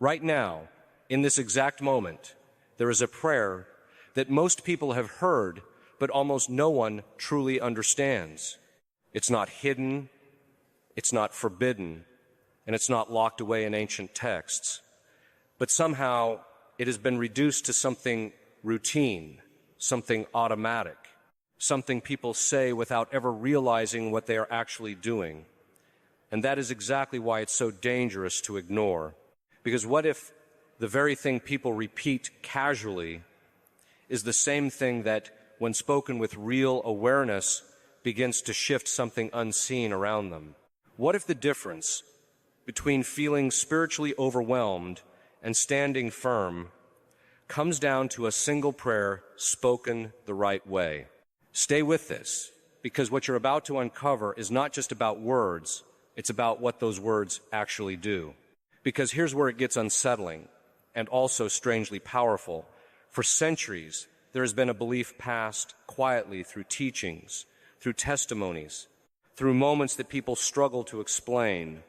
Right now, in this exact moment, there is a prayer that most people have heard, but almost no one truly understands. It's not hidden, it's not forbidden, and it's not locked away in ancient texts. But somehow it has been reduced to something routine, something automatic, something people say without ever realizing what they are actually doing. And that is exactly why it's so dangerous to ignore. Because what if the very thing people repeat casually is the same thing that, when spoken with real awareness, begins to shift something unseen around them? What if the difference between feeling spiritually overwhelmed and standing firm comes down to a single prayer spoken the right way? Stay with this, because what you're about to uncover is not just about words, it's about what those words actually do. Because here's where it gets unsettling and also strangely powerful. For centuries, there has been a belief passed quietly through teachings, through testimonies, through moments that people struggle to explain,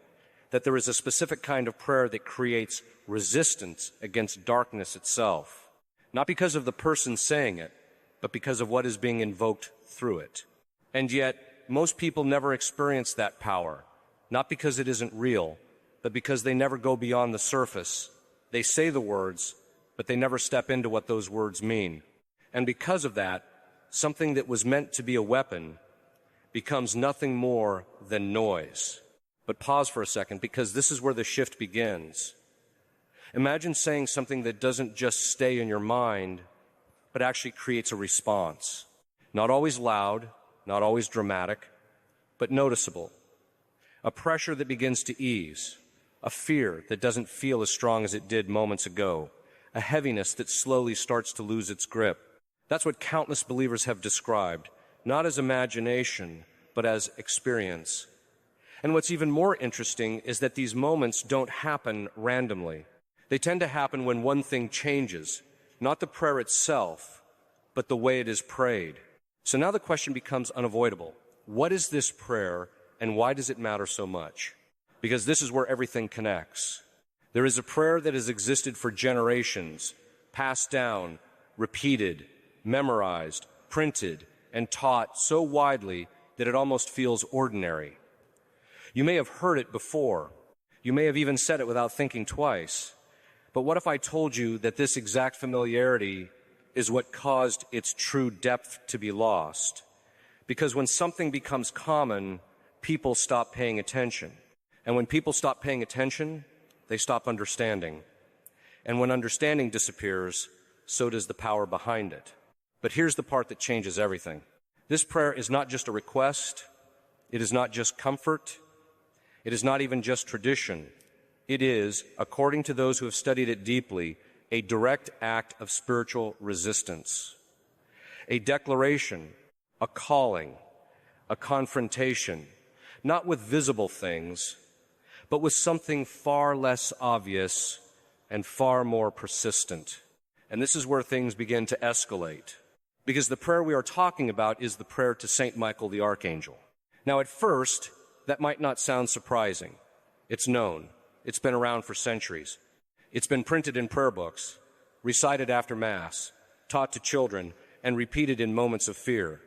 that there is a specific kind of prayer that creates resistance against darkness itself, not because of the person saying it, but because of what is being invoked through it. And yet, most people never experience that power, not because it isn't real, but because they never go beyond the surface. They say the words, but they never step into what those words mean. And because of that, something that was meant to be a weapon becomes nothing more than noise. But pause for a second, because this is where the shift begins. Imagine saying something that doesn't just stay in your mind, but actually creates a response. Not always loud, not always dramatic, but noticeable. A pressure that begins to ease. A fear that doesn't feel as strong as it did moments ago. A heaviness that slowly starts to lose its grip. That's what countless believers have described, not as imagination, but as experience. And what's even more interesting is that these moments don't happen randomly. They tend to happen when one thing changes, not the prayer itself, but the way it is prayed. So now the question becomes unavoidable. What is this prayer, and why does it matter so much? Because this is where everything connects. There is a prayer that has existed for generations, passed down, repeated, memorized, printed, and taught so widely that it almost feels ordinary. You may have heard it before. You may have even said it without thinking twice. But what if I told you that this exact familiarity is what caused its true depth to be lost? Because when something becomes common, people stop paying attention. And when people stop paying attention, they stop understanding. And when understanding disappears, so does the power behind it. But here's the part that changes everything. This prayer is not just a request. It is not just comfort. It is not even just tradition. It is, according to those who have studied it deeply, a direct act of spiritual resistance. A declaration, a calling, a confrontation, not with visible things, but with something far less obvious and far more persistent. And this is where things begin to escalate. Because the prayer we are talking about is the prayer to Saint Michael the Archangel. Now, at first, that might not sound surprising. It's known. It's been around for centuries. It's been printed in prayer books, recited after Mass, taught to children, and repeated in moments of fear.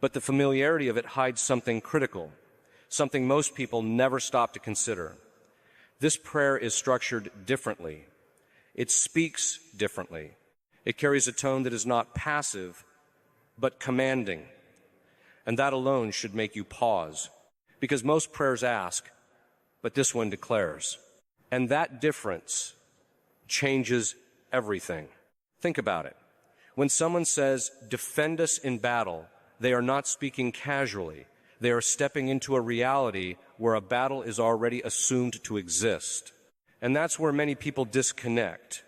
But the familiarity of it hides something critical, something most people never stop to consider. This prayer is structured differently. It speaks differently. It carries a tone that is not passive, but commanding. And that alone should make you pause. Because most prayers ask, but this one declares. And that difference changes everything. Think about it. When someone says, defend us in battle, they are not speaking casually. They are stepping into a reality where a battle is already assumed to exist. And that's where many people disconnect,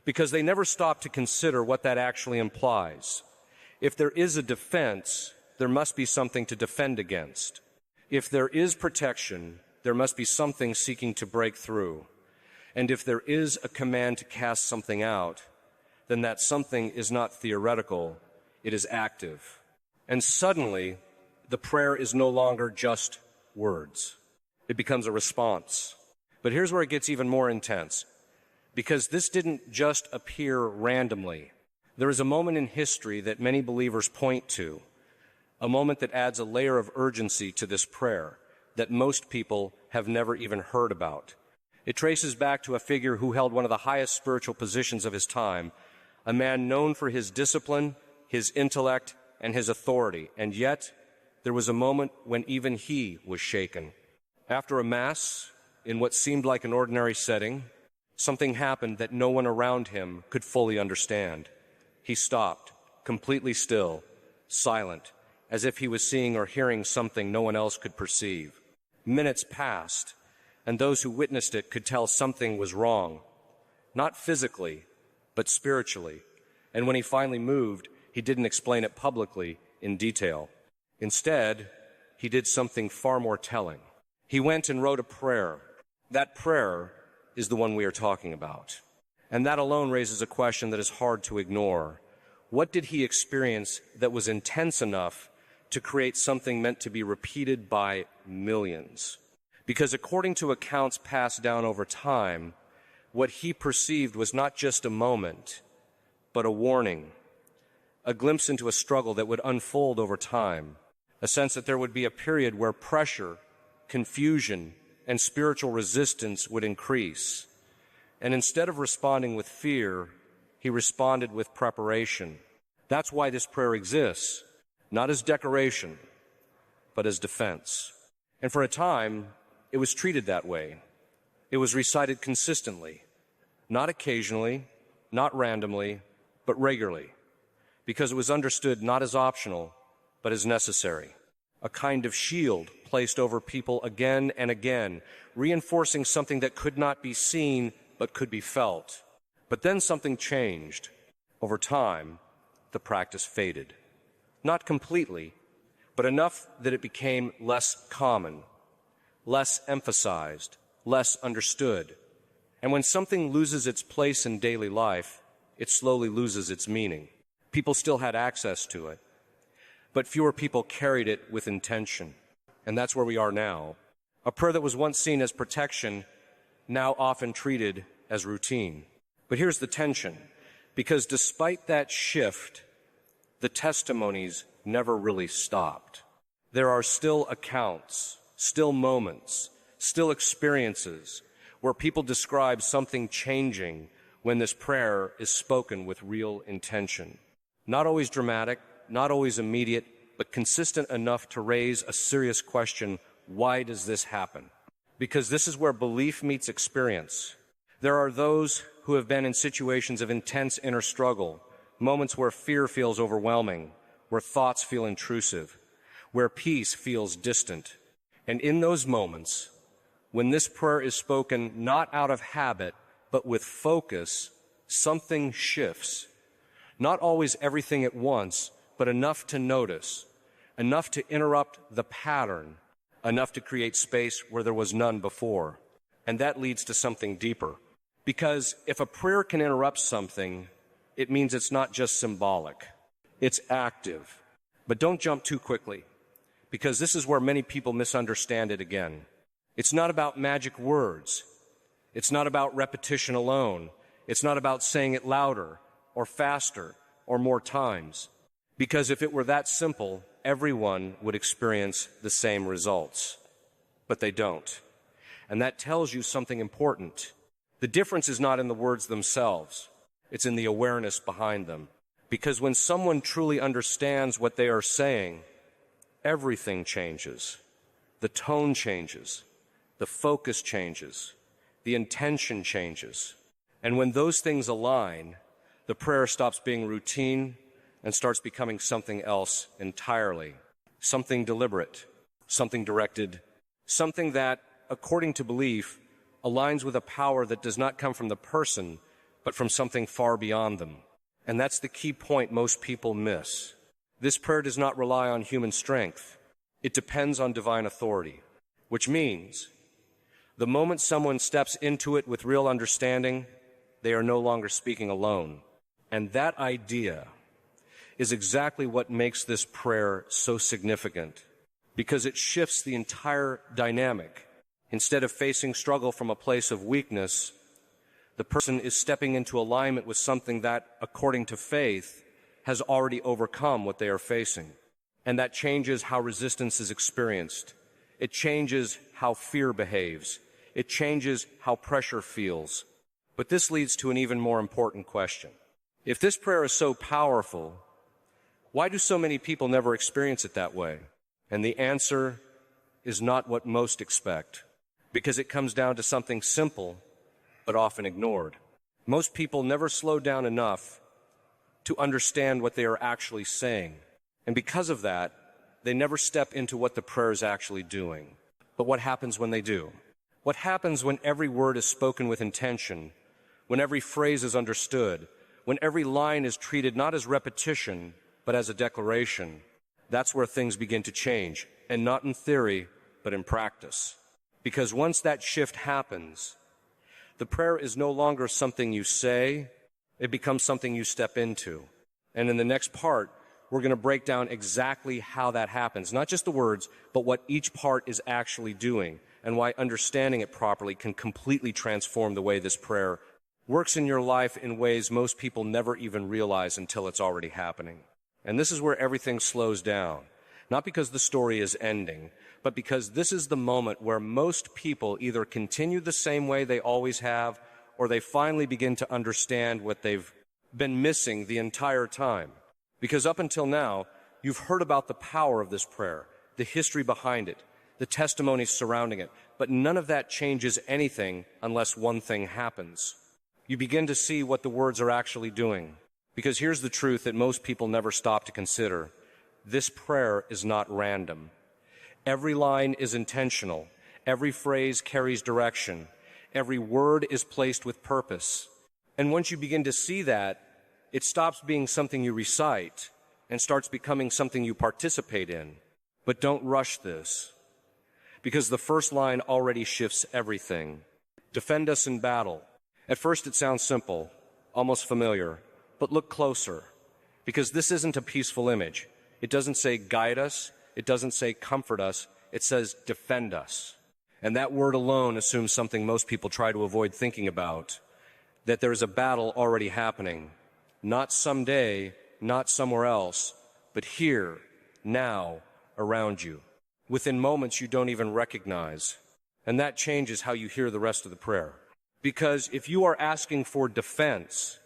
because they never stop to consider what that actually implies. If there is a defense, there must be something to defend against. If there is protection, there must be something seeking to break through. And if there is a command to cast something out, then that something is not theoretical, it is active. And suddenly, the prayer is no longer just words. It becomes a response. But here's where it gets even more intense. because this didn't just appear randomly. There is a moment in history that many believers point to, a moment that adds a layer of urgency to this prayer that most people have never even heard about. It traces back to a figure who held one of the highest spiritual positions of his time, a man known for his discipline, his intellect, and his authority, and yet there was a moment when even he was shaken. After a mass, in what seemed like an ordinary setting, something happened that no one around him could fully understand. He stopped, completely still, silent, as if he was seeing or hearing something no one else could perceive. Minutes passed, and those who witnessed it could tell something was wrong, not physically, but spiritually. And when he finally moved, he didn't explain it publicly in detail. Instead, he did something far more telling. He went and wrote a prayer. That prayer is the one we are talking about. And that alone raises a question that is hard to ignore. What did he experience that was intense enough to create something meant to be repeated by millions? Because according to accounts passed down over time, what he perceived was not just a moment, but a warning, a glimpse into a struggle that would unfold over time, a sense that there would be a period where pressure, confusion, and spiritual resistance would increase. And instead of responding with fear, he responded with preparation. That's why this prayer exists, not as decoration, but as defense. And for a time, it was treated that way. It was recited consistently, not occasionally, not randomly, but regularly, because it was understood not as optional, but as necessary. A kind of shield placed over people again and again, reinforcing something that could not be seen, but could be felt. But then something changed. Over time, the practice faded. Not completely, but enough that it became less common, less emphasized, less understood. And when something loses its place in daily life, it slowly loses its meaning. People still had access to it, but fewer people carried it with intention. And that's where we are now. A prayer that was once seen as protection, now often treated as routine. But here's the tension, because despite that shift, the testimonies never really stopped. There are still accounts, still moments, still experiences where people describe something changing when this prayer is spoken with real intention. Not always dramatic, not always immediate, but consistent enough to raise a serious question: why does this happen? Because this is where belief meets experience. There are those who have been in situations of intense inner struggle, moments where fear feels overwhelming, where thoughts feel intrusive, where peace feels distant. And in those moments, when this prayer is spoken not out of habit, but with focus, something shifts. Not always everything at once, but enough to notice, enough to interrupt the pattern, enough to create space where there was none before. And that leads to something deeper. Because if a prayer can interrupt something, it means it's not just symbolic. It's active. But don't jump too quickly, because this is where many people misunderstand it again. It's not about magic words. It's not about repetition alone. It's not about saying it louder or faster or more times. Because if it were that simple, everyone would experience the same results. But they don't. And that tells you something important. The difference is not in the words themselves. It's in the awareness behind them. Because when someone truly understands what they are saying, everything changes. The tone changes. The focus changes. The intention changes. And when those things align, the prayer stops being routine and starts becoming something else entirely. Something deliberate, something directed, something that, according to belief, aligns with a power that does not come from the person, but from something far beyond them. And that's the key point most people miss. This prayer does not rely on human strength. It depends on divine authority, which means the moment someone steps into it with real understanding, they are no longer speaking alone. And that idea is exactly what makes this prayer so significant, because it shifts the entire dynamic. Instead of facing struggle from a place of weakness, The person is stepping into alignment with something that, according to faith, has already overcome what they are facing. And that changes how resistance is experienced. It changes how fear behaves. It changes how pressure feels. But this leads to an even more important question. If this prayer is so powerful, why do so many people never experience it that way? And the answer is not what most expect, because it comes down to something simple, but often ignored. Most people never slow down enough to understand what they are actually saying. And because of that, they never step into what the prayer is actually doing. But what happens when they do? What happens when every word is spoken with intention, when every phrase is understood, when every line is treated not as repetition, but as a declaration? That's where things begin to change, and not in theory, but in practice. Because once that shift happens, the prayer is no longer something you say, it becomes something you step into. And in the next part, we're going to break down exactly how that happens. Not just the words, but what each part is actually doing, and why understanding it properly can completely transform the way this prayer works in your life in ways most people never even realize until it's already happening. And this is where everything slows down. Not because the story is ending, but because this is the moment where most people either continue the same way they always have, or they finally begin to understand what they've been missing the entire time. Because up until now, you've heard about the power of this prayer, the history behind it, the testimonies surrounding it, but none of that changes anything unless one thing happens. You begin to see what the words are actually doing. Because here's the truth that most people never stop to consider. This prayer is not random. Every line is intentional. Every phrase carries direction. Every word is placed with purpose. And once you begin to see that, it stops being something you recite and starts becoming something you participate in. But don't rush this, because the first line already shifts everything. Defend us in battle. At first it sounds simple, almost familiar, but look closer, because this isn't a peaceful image. It doesn't say guide us. It doesn't say comfort us. It says defend us. And that word alone assumes something most people try to avoid thinking about, that there is a battle already happening. Not someday, not somewhere else, but here, now, around you, within moments you don't even recognize. And that changes how you hear the rest of the prayer. Because if you are asking for defense,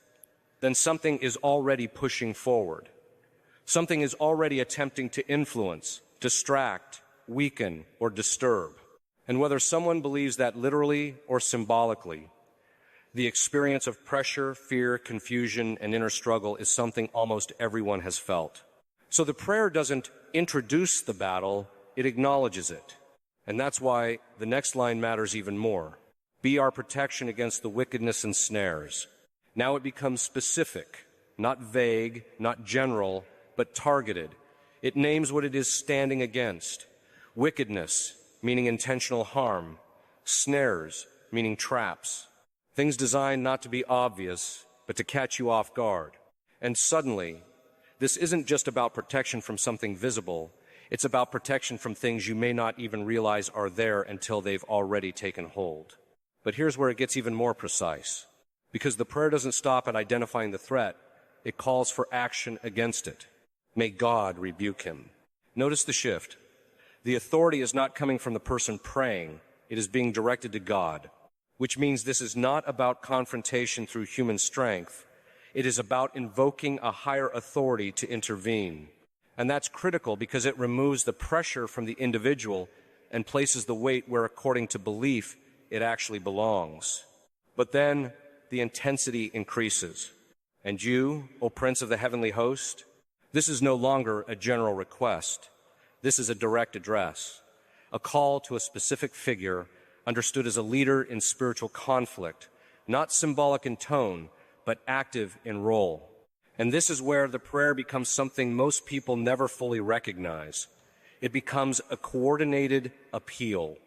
then something is already pushing forward. Something is already attempting to influence, distract, weaken, or disturb. And whether someone believes that literally or symbolically, the experience of pressure, fear, confusion, and inner struggle is something almost everyone has felt. So the prayer doesn't introduce the battle, it acknowledges it. And that's why the next line matters even more. Be our protection against the wickedness and snares. Now it becomes specific, not vague, not general, but targeted. It names what it is standing against. Wickedness, meaning intentional harm. Snares, meaning traps. Things designed not to be obvious, but to catch you off guard. And suddenly, this isn't just about protection from something visible. It's about protection from things you may not even realize are there until they've already taken hold. But here's where it gets even more precise. Because the prayer doesn't stop at identifying the threat, it calls for action against it. May God rebuke him. Notice the shift. The authority is not coming from the person praying. It is being directed to God, which means this is not about confrontation through human strength. It is about invoking a higher authority to intervene. And that's critical because it removes the pressure from the individual and places the weight where, according to belief, it actually belongs. But then the intensity increases. And you, O Prince of the heavenly host, this is no longer a general request. This is a direct address, a call to a specific figure understood as a leader in spiritual conflict, not symbolic in tone, but active in role. And this is where the prayer becomes something most people never fully recognize. It becomes a coordinated appeal,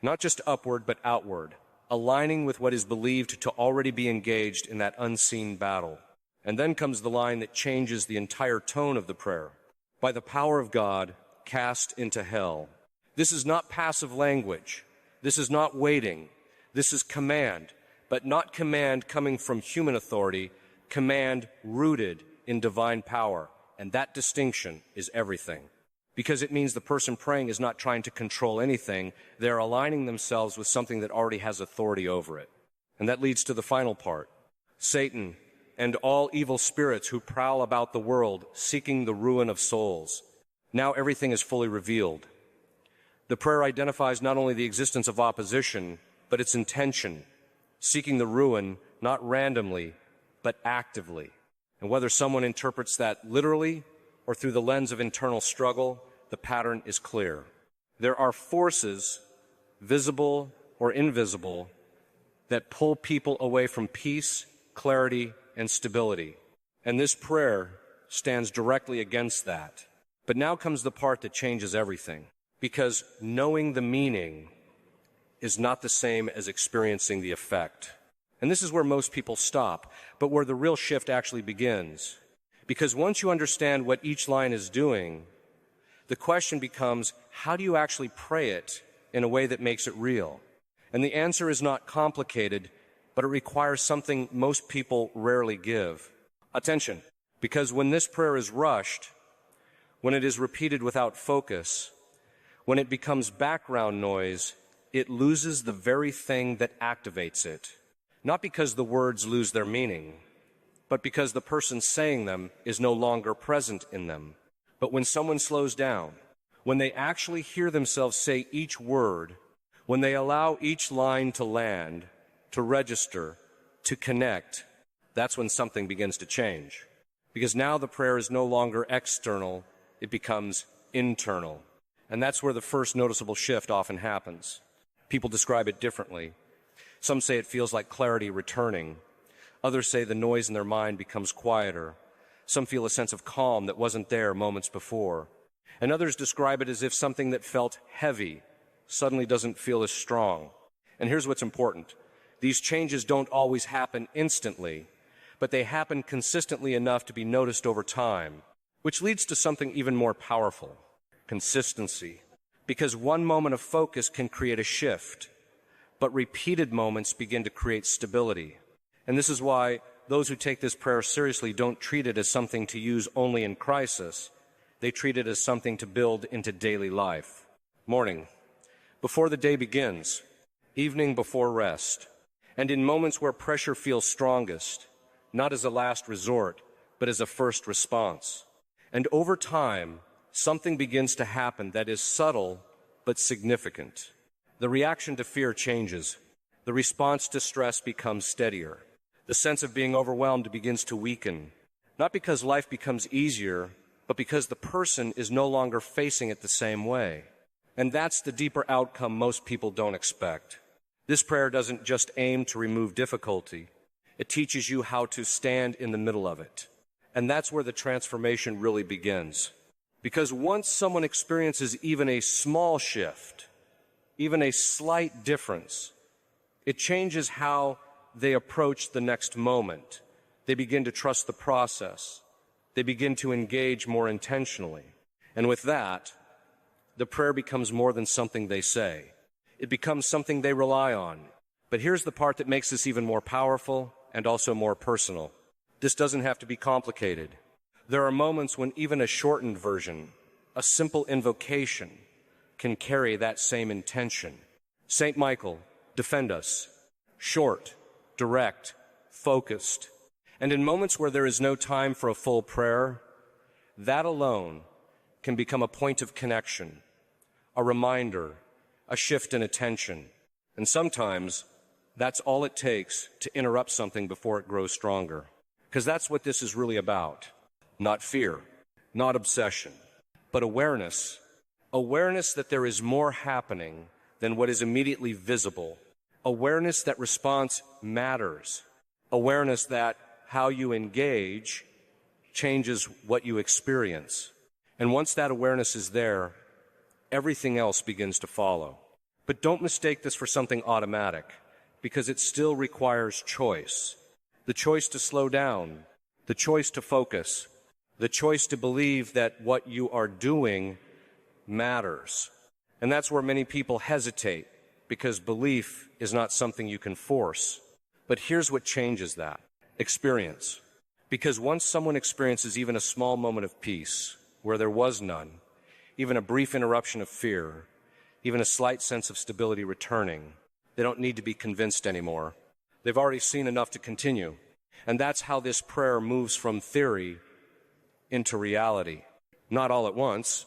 not just upward, but outward, aligning with what is believed to already be engaged in that unseen battle. And then comes the line that changes the entire tone of the prayer. By the power of God, cast into hell. This is not passive language. This is not waiting. This is command. but not command coming from human authority, command rooted in divine power. And that distinction is everything. Because it means the person praying is not trying to control anything. They're aligning themselves with something that already has authority over it. And that leads to the final part. Satan and all evil spirits who prowl about the world seeking the ruin of souls. Now everything is fully revealed. The prayer identifies not only the existence of opposition, but its intention, seeking the ruin not randomly, but actively. And whether someone interprets that literally or through the lens of internal struggle, the pattern is clear. There are forces, visible or invisible, that pull people away from peace, clarity, and stability. And this prayer stands directly against that. But now comes the part that changes everything, because knowing the meaning is not the same as experiencing the effect. And this is where most people stop, but where the real shift actually begins. Because once you understand what each line is doing, the question becomes, how do you actually pray it in a way that makes it real? And the answer is not complicated, but it requires something most people rarely give. Attention, because when this prayer is rushed, when it is repeated without focus, when it becomes background noise, it loses the very thing that activates it. Not because the words lose their meaning, but because the person saying them is no longer present in them. But when someone slows down, when they actually hear themselves say each word, when they allow each line to land, to register, to connect, that's when something begins to change. Because now the prayer is no longer external, it becomes internal. And that's where the first noticeable shift often happens. People describe it differently. Some say it feels like clarity returning. Others say the noise in their mind becomes quieter. Some feel a sense of calm that wasn't there moments before. And others describe it as if something that felt heavy suddenly doesn't feel as strong. And here's what's important. These changes don't always happen instantly, but they happen consistently enough to be noticed over time, which leads to something even more powerful: consistency. Because one moment of focus can create a shift, but repeated moments begin to create stability. And this is why those who take this prayer seriously don't treat it as something to use only in crisis. They treat it as something to build into daily life. Morning, before the day begins, evening before rest, and in moments where pressure feels strongest, not as a last resort, but as a first response. And over time, something begins to happen that is subtle but significant. The reaction to fear changes. The response to stress becomes steadier. The sense of being overwhelmed begins to weaken, not because life becomes easier, but because the person is no longer facing it the same way. And that's the deeper outcome most people don't expect. This prayer doesn't just aim to remove difficulty. It teaches you how to stand in the middle of it. And that's where the transformation really begins. Because once someone experiences even a small shift, even a slight difference, it changes how they approach the next moment. They begin to trust the process. They begin to engage more intentionally. And with that, the prayer becomes more than something they say. It becomes something they rely on. But here's the part that makes this even more powerful and also more personal. This doesn't have to be complicated. There are moments when even a shortened version, a simple invocation, can carry that same intention. Saint Michael, defend us. Short, direct, focused. And in moments where there is no time for a full prayer, that alone can become a point of connection, a reminder, a shift in attention. And sometimes that's all it takes to interrupt something before it grows stronger. Because that's what this is really about. Not fear, not obsession, but awareness. Awareness that there is more happening than what is immediately visible. Awareness that response matters. Awareness that how you engage changes what you experience. And once that awareness is there, everything else begins to follow. But don't mistake this for something automatic, because it still requires choice. The choice to slow down, the choice to focus, the choice to believe that what you are doing matters. And that's where many people hesitate, because belief is not something you can force. But here's what changes that: experience. Because once someone experiences even a small moment of peace, where there was none, even a brief interruption of fear, even a slight sense of stability returning, they don't need to be convinced anymore. They've already seen enough to continue. And that's how this prayer moves from theory into reality. Not all at once,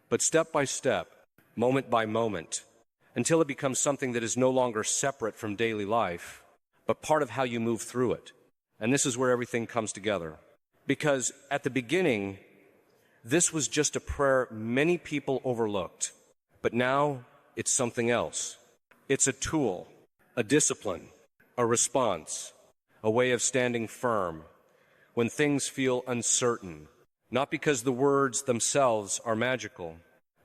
but step by step, moment by moment, until it becomes something that is no longer separate from daily life, but part of how you move through it. And this is where everything comes together. Because at the beginning, this was just a prayer many people overlooked. But now it's something else. It's a tool, a discipline, a response, a way of standing firm when things feel uncertain. Not because the words themselves are magical,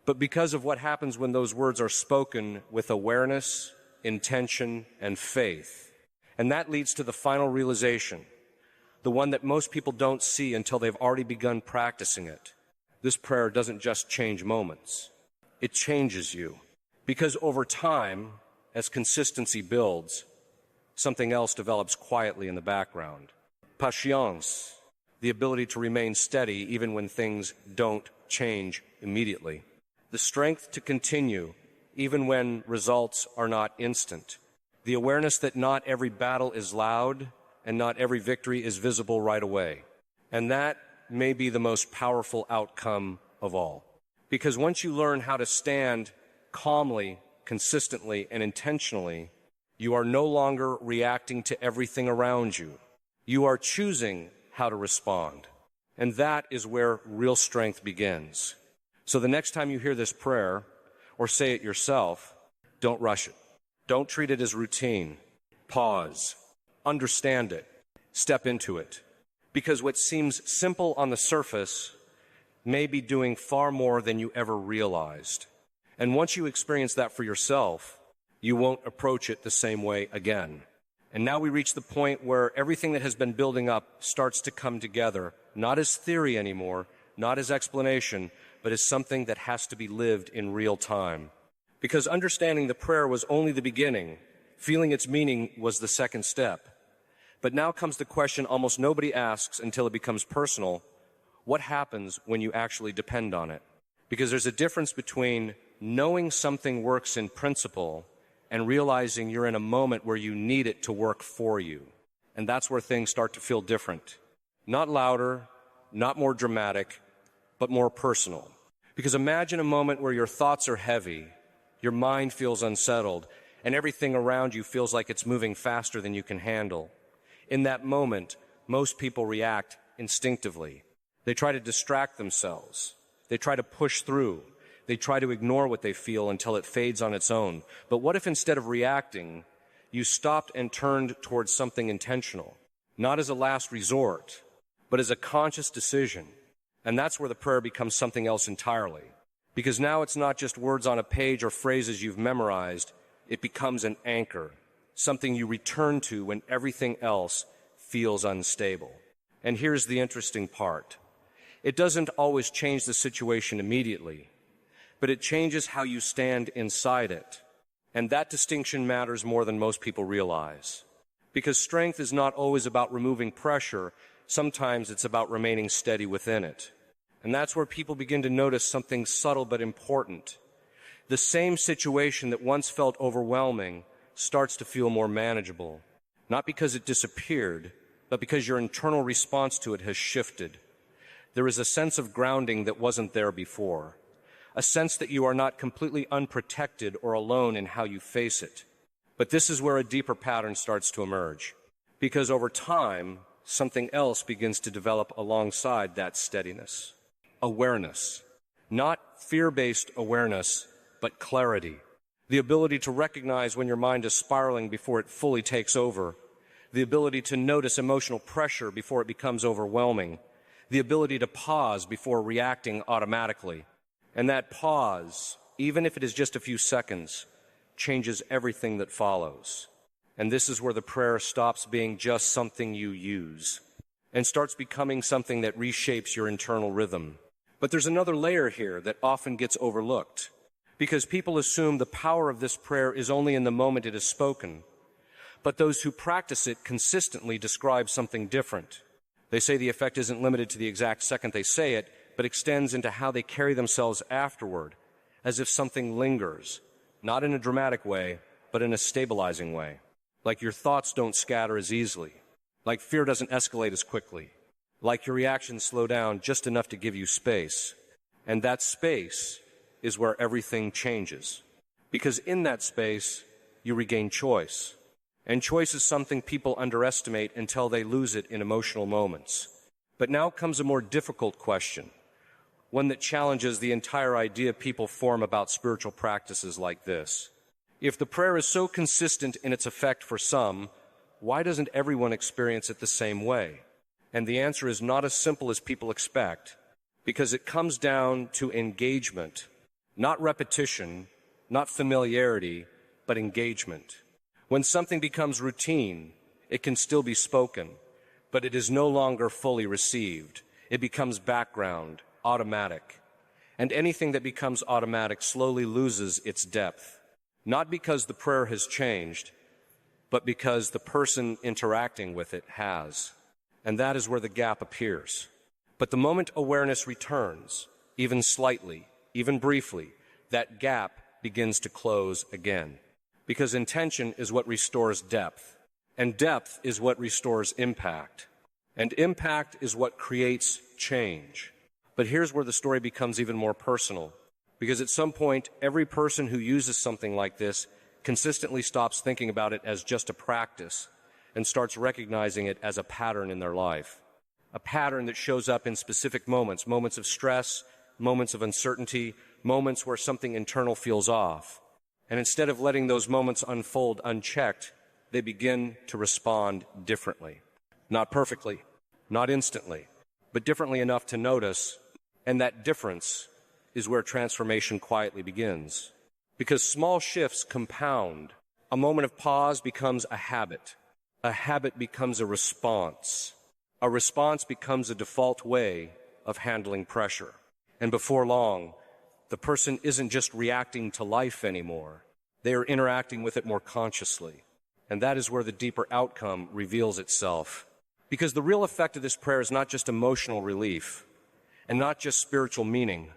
but because of what happens when those words are spoken with awareness, intention, and faith. And that leads to the final realization, the one that most people don't see until they've already begun practicing it. This prayer doesn't just change moments. It changes you. Because over time, as consistency builds, something else develops quietly in the background. Patience, the ability to remain steady even when things don't change immediately. The strength to continue even when results are not instant. The awareness that not every battle is loud and not every victory is visible right away. And that may be the most powerful outcome of all. Because once you learn how to stand calmly, consistently, and intentionally, you are no longer reacting to everything around you. You are choosing how to respond. And that is where real strength begins. So the next time you hear this prayer, or say it yourself, don't rush it. Don't treat it as routine. Pause. Understand it. Step into it. Because what seems simple on the surface may be doing far more than you ever realized. And once you experience that for yourself, you won't approach it the same way again. And now we reach the point where everything that has been building up starts to come together, not as theory anymore, not as explanation, but as something that has to be lived in real time. Because understanding the prayer was only the beginning. Feeling its meaning was the second step. But now comes the question almost nobody asks until it becomes personal: what happens when you actually depend on it? Because there's a difference between knowing something works in principle and realizing you're in a moment where you need it to work for you. And that's where things start to feel different. Not louder, not more dramatic, but more personal. Because imagine a moment where your thoughts are heavy, your mind feels unsettled, and everything around you feels like it's moving faster than you can handle. In that moment, most people react instinctively. They try to distract themselves. They try to push through. They try to ignore what they feel until it fades on its own. But what if instead of reacting, you stopped and turned towards something intentional, not as a last resort, but as a conscious decision? And that's where the prayer becomes something else entirely. Because now it's not just words on a page or phrases you've memorized. It becomes an anchor, something you return to when everything else feels unstable. And here's the interesting part. It doesn't always change the situation immediately, but it changes how you stand inside it. And that distinction matters more than most people realize. Because strength is not always about removing pressure. Sometimes it's about remaining steady within it. And that's where people begin to notice something subtle but important. The same situation that once felt overwhelming starts to feel more manageable. Not because it disappeared, but because your internal response to it has shifted. There is a sense of grounding that wasn't there before. A sense that you are not completely unprotected or alone in how you face it. But this is where a deeper pattern starts to emerge. Because over time, something else begins to develop alongside that steadiness. Awareness. Not fear-based awareness, but clarity. The ability to recognize when your mind is spiraling before it fully takes over. The ability to notice emotional pressure before it becomes overwhelming. The ability to pause before reacting automatically. And that pause, even if it is just a few seconds, changes everything that follows. And this is where the prayer stops being just something you use and starts becoming something that reshapes your internal rhythm. But there's another layer here that often gets overlooked, because people assume the power of this prayer is only in the moment it is spoken. But those who practice it consistently describe something different. They say the effect isn't limited to the exact second they say it, but extends into how they carry themselves afterward, as if something lingers, not in a dramatic way, but in a stabilizing way. Like your thoughts don't scatter as easily, like fear doesn't escalate as quickly, like your reactions slow down just enough to give you space. And that space is where everything changes. Because in that space, you regain choice. And choice is something people underestimate until they lose it in emotional moments. But now comes a more difficult question, one that challenges the entire idea people form about spiritual practices like this. If the prayer is so consistent in its effect for some, why doesn't everyone experience it the same way? And the answer is not as simple as people expect, because it comes down to engagement, not repetition, not familiarity, but engagement. When something becomes routine, it can still be spoken, but it is no longer fully received. It becomes background, automatic. And anything that becomes automatic slowly loses its depth, not because the prayer has changed, but because the person interacting with it has. And that is where the gap appears. But the moment awareness returns, even slightly, even briefly, that gap begins to close again. Because intention is what restores depth, and depth is what restores impact, and impact is what creates change. But here's where the story becomes even more personal, because at some point, every person who uses something like this consistently stops thinking about it as just a practice and starts recognizing it as a pattern in their life, a pattern that shows up in specific moments, moments of stress, moments of uncertainty, moments where something internal feels off. And instead of letting those moments unfold unchecked, they begin to respond differently. Not perfectly, not instantly, but differently enough to notice, and that difference is where transformation quietly begins. Because small shifts compound. A moment of pause becomes a habit becomes a response becomes a default way of handling pressure. And before long, the person isn't just reacting to life anymore. They are interacting with it more consciously. And that is where the deeper outcome reveals itself. Because the real effect of this prayer is not just emotional relief, and not just spiritual meaning,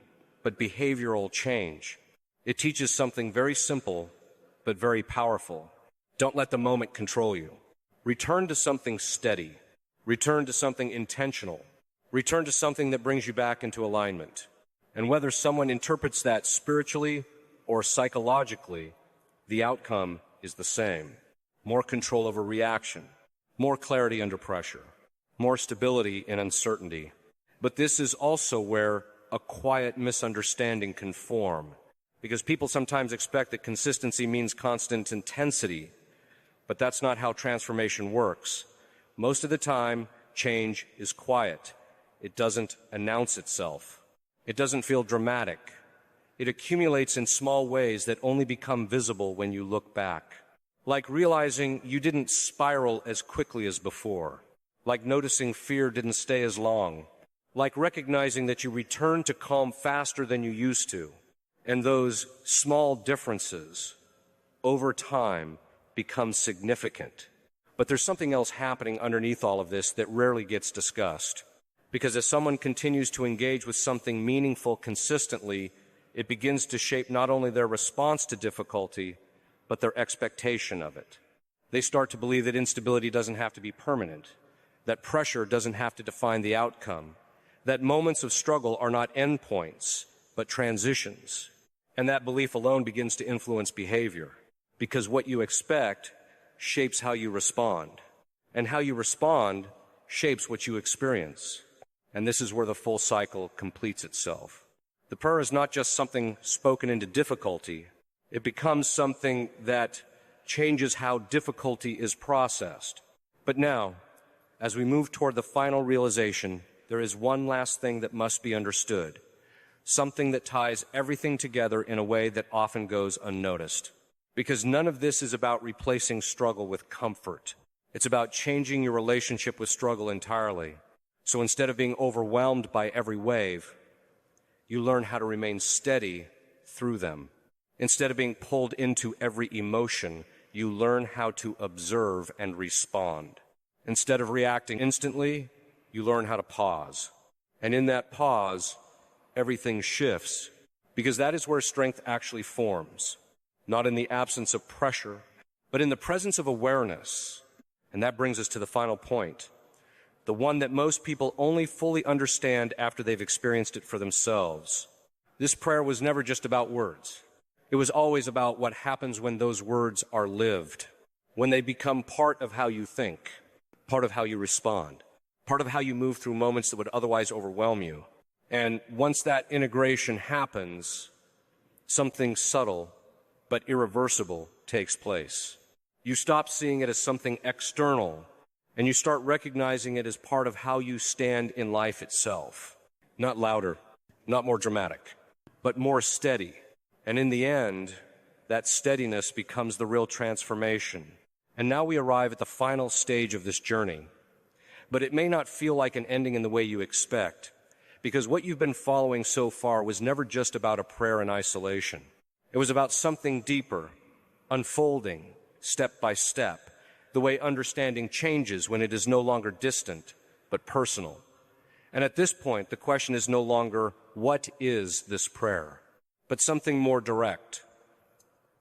but behavioral change. It teaches something very simple, but very powerful. Don't let the moment control you. Return to something steady. Return to something intentional. Return to something that brings you back into alignment. And whether someone interprets that spiritually or psychologically, the outcome is the same. More control over reaction, more clarity under pressure, more stability in uncertainty. But this is also where a quiet misunderstanding can form, because people sometimes expect that consistency means constant intensity, but that's not how transformation works. Most of the time, change is quiet. It doesn't announce itself. It doesn't feel dramatic. It accumulates in small ways that only become visible when you look back. Like realizing you didn't spiral as quickly as before. Like noticing fear didn't stay as long. Like recognizing that you returned to calm faster than you used to. And those small differences, over time, become significant. But there's something else happening underneath all of this that rarely gets discussed. Because as someone continues to engage with something meaningful consistently, it begins to shape not only their response to difficulty, but their expectation of it. They start to believe that instability doesn't have to be permanent, that pressure doesn't have to define the outcome, that moments of struggle are not endpoints, but transitions. And that belief alone begins to influence behavior, because what you expect shapes how you respond, and how you respond shapes what you experience. And this is where the full cycle completes itself. The prayer is not just something spoken into difficulty. It becomes something that changes how difficulty is processed. But now, as we move toward the final realization, there is one last thing that must be understood, something that ties everything together in a way that often goes unnoticed. Because none of this is about replacing struggle with comfort. It's about changing your relationship with struggle entirely. So instead of being overwhelmed by every wave, you learn how to remain steady through them. Instead of being pulled into every emotion, you learn how to observe and respond. Instead of reacting instantly, you learn how to pause. And in that pause, everything shifts, because that is where strength actually forms, not in the absence of pressure, but in the presence of awareness. And that brings us to the final point, the one that most people only fully understand after they've experienced it for themselves. This prayer was never just about words. It was always about what happens when those words are lived, when they become part of how you think, part of how you respond, part of how you move through moments that would otherwise overwhelm you. And once that integration happens, something subtle but irreversible takes place. You stop seeing it as something external, and you start recognizing it as part of how you stand in life itself. Not louder, not more dramatic, but more steady. And in the end, that steadiness becomes the real transformation. And now we arrive at the final stage of this journey. But it may not feel like an ending in the way you expect, because what you've been following so far was never just about a prayer in isolation. It was about something deeper, unfolding, step by step, the way understanding changes when it is no longer distant, but personal. And at this point, the question is no longer, what is this prayer? But something more direct.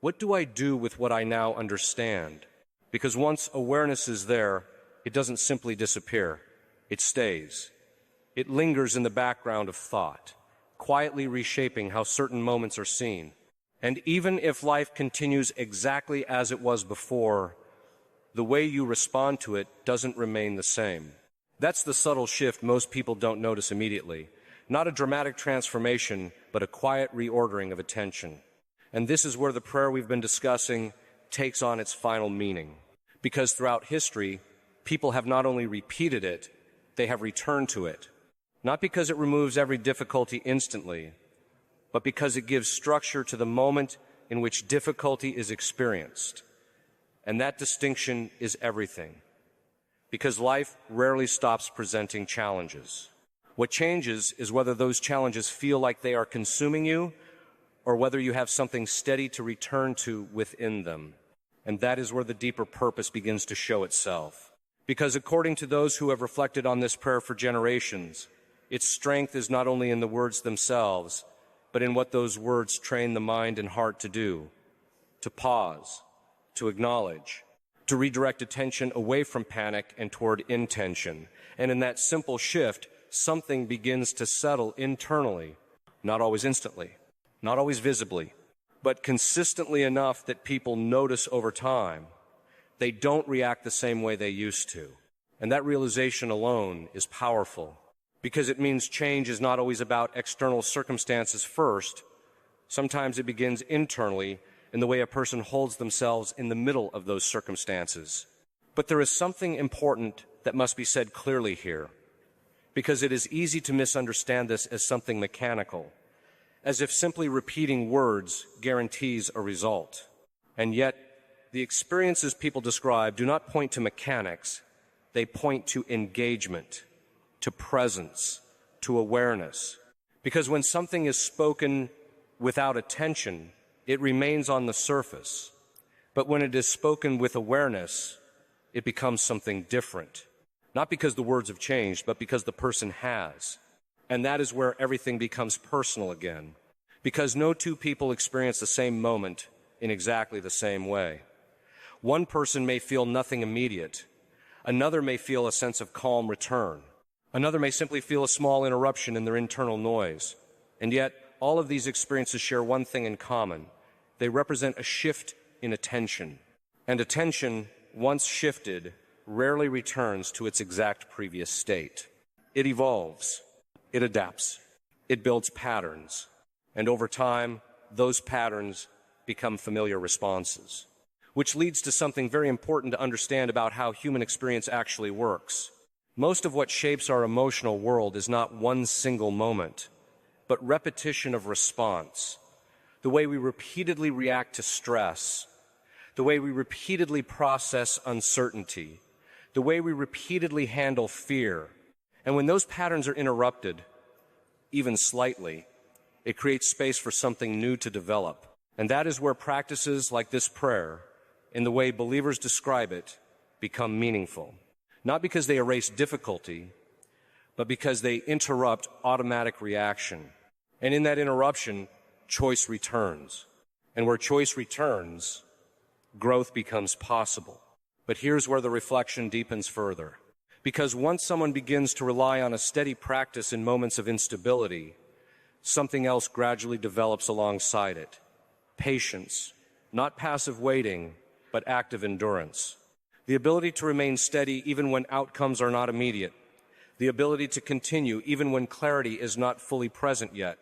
What do I do with what I now understand? Because once awareness is there, it doesn't simply disappear. It stays. It lingers in the background of thought, quietly reshaping how certain moments are seen. And even if life continues exactly as it was before, the way you respond to it doesn't remain the same. That's the subtle shift most people don't notice immediately. Not a dramatic transformation, but a quiet reordering of attention. And this is where the prayer we've been discussing takes on its final meaning. Because throughout history, people have not only repeated it, they have returned to it. Not because it removes every difficulty instantly, but because it gives structure to the moment in which difficulty is experienced. And that distinction is everything. Because life rarely stops presenting challenges. What changes is whether those challenges feel like they are consuming you, or whether you have something steady to return to within them. And that is where the deeper purpose begins to show itself. Because according to those who have reflected on this prayer for generations, its strength is not only in the words themselves, but in what those words train the mind and heart to do, to pause, to acknowledge, to redirect attention away from panic and toward intention. And in that simple shift, something begins to settle internally, not always instantly, not always visibly, but consistently enough that people notice over time. They don't react the same way they used to. And that realization alone is powerful, because it means change is not always about external circumstances first. Sometimes it begins internally in the way a person holds themselves in the middle of those circumstances. But there is something important that must be said clearly here, because it is easy to misunderstand this as something mechanical, as if simply repeating words guarantees a result. And yet, the experiences people describe do not point to mechanics, they point to engagement, to presence, to awareness. Because when something is spoken without attention, it remains on the surface. But when it is spoken with awareness, it becomes something different. Not because the words have changed, but because the person has. And that is where everything becomes personal again. Because no two people experience the same moment in exactly the same way. One person may feel nothing immediate. Another may feel a sense of calm return. Another may simply feel a small interruption in their internal noise. And yet, all of these experiences share one thing in common. They represent a shift in attention. And attention, once shifted, rarely returns to its exact previous state. It evolves. It adapts. It builds patterns. And over time, those patterns become familiar responses. Which leads to something very important to understand about how human experience actually works. Most of what shapes our emotional world is not one single moment, but repetition of response. The way we repeatedly react to stress, the way we repeatedly process uncertainty, the way we repeatedly handle fear. And when those patterns are interrupted, even slightly, it creates space for something new to develop. And that is where practices like this prayer in the way believers describe it, become meaningful. Not because they erase difficulty, but because they interrupt automatic reaction. And in that interruption, choice returns. And where choice returns, growth becomes possible. But here's where the reflection deepens further. Because once someone begins to rely on a steady practice in moments of instability, something else gradually develops alongside it. Patience, not passive waiting, but active endurance. The ability to remain steady even when outcomes are not immediate. The ability to continue even when clarity is not fully present yet.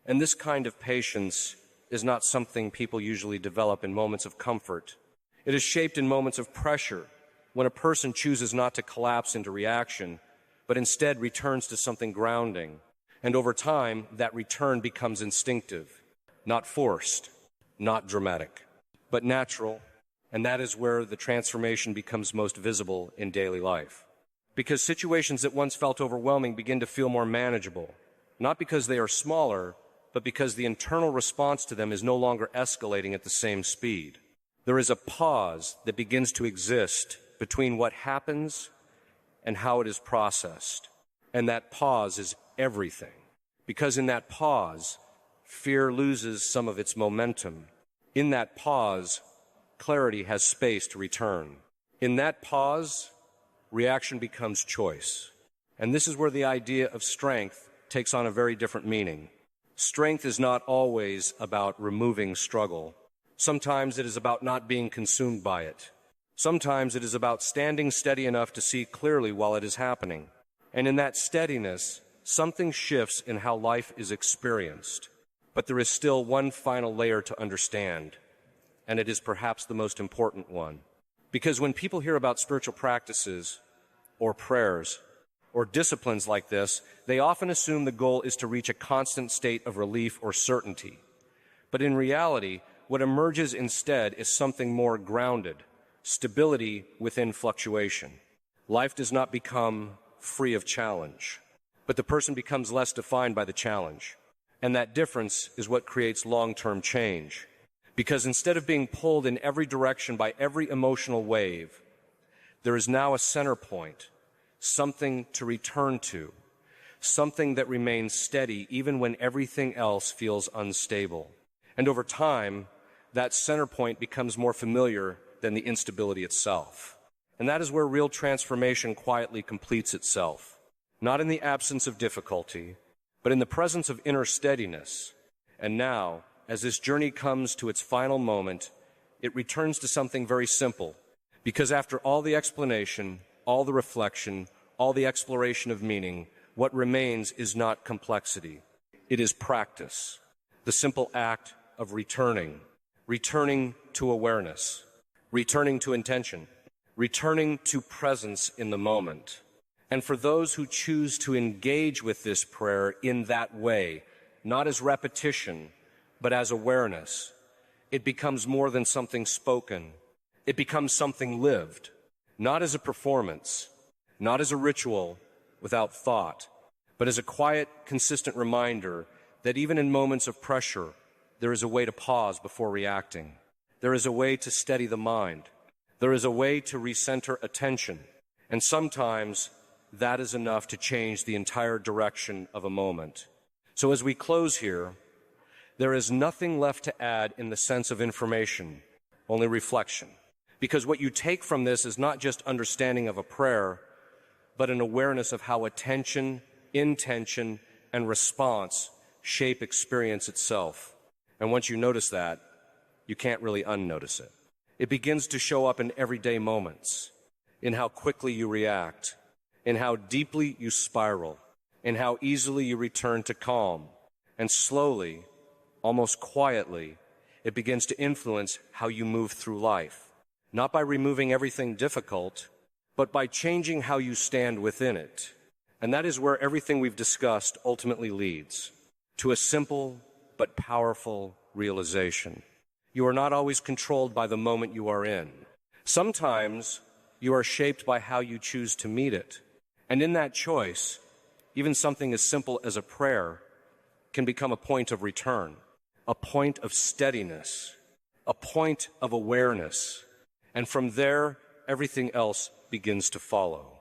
And this kind of patience is not something people usually develop in moments of comfort. It is shaped in moments of pressure, when a person chooses not to collapse into reaction, but instead returns to something grounding. And over time, that return becomes instinctive, not forced, not dramatic, but natural. And that is where the transformation becomes most visible in daily life. Because situations that once felt overwhelming begin to feel more manageable, not because they are smaller, but because the internal response to them is no longer escalating at the same speed. There is a pause that begins to exist between what happens and how it is processed. And that pause is everything. Because in that pause, fear loses some of its momentum. In that pause, clarity has space to return. In that pause, reaction becomes choice. And this is where the idea of strength takes on a very different meaning. Strength is not always about removing struggle. Sometimes it is about not being consumed by it. Sometimes it is about standing steady enough to see clearly while it is happening. And in that steadiness, something shifts in how life is experienced. But there is still one final layer to understand, and it is perhaps the most important one. Because when people hear about spiritual practices or prayers or disciplines like this, they often assume the goal is to reach a constant state of relief or certainty. But in reality, what emerges instead is something more grounded, stability within fluctuation. Life does not become free of challenge, but the person becomes less defined by the challenge. And that difference is what creates long-term change. Because instead of being pulled in every direction by every emotional wave, there is now a center point, something to return to, something that remains steady even when everything else feels unstable. And over time, that center point becomes more familiar than the instability itself. And that is where real transformation quietly completes itself, not in the absence of difficulty, but in the presence of inner steadiness. And now, as this journey comes to its final moment, it returns to something very simple, because after all the explanation, all the reflection, all the exploration of meaning, what remains is not complexity. It is practice, the simple act of returning to awareness, returning to intention, returning to presence in the moment. And for those who choose to engage with this prayer in that way, not as repetition, but as awareness, it becomes more than something spoken. It becomes something lived, not as a performance, not as a ritual without thought, but as a quiet, consistent reminder that even in moments of pressure, there is a way to pause before reacting. There is a way to steady the mind. There is a way to recenter attention. And sometimes that is enough to change the entire direction of a moment. So as we close here, there is nothing left to add in the sense of information, only reflection. Because what you take from this is not just understanding of a prayer, but an awareness of how attention, intention, and response shape experience itself. And once you notice that, you can't really unnotice it. It begins to show up in everyday moments, in how quickly you react, in how deeply you spiral, in how easily you return to calm. And slowly, almost quietly, it begins to influence how you move through life. Not by removing everything difficult, but by changing how you stand within it. And that is where everything we've discussed ultimately leads, to a simple but powerful realization. You are not always controlled by the moment you are in. Sometimes you are shaped by how you choose to meet it. And in that choice, even something as simple as a prayer can become a point of return, a point of steadiness, a point of awareness, And from there, everything else begins to follow.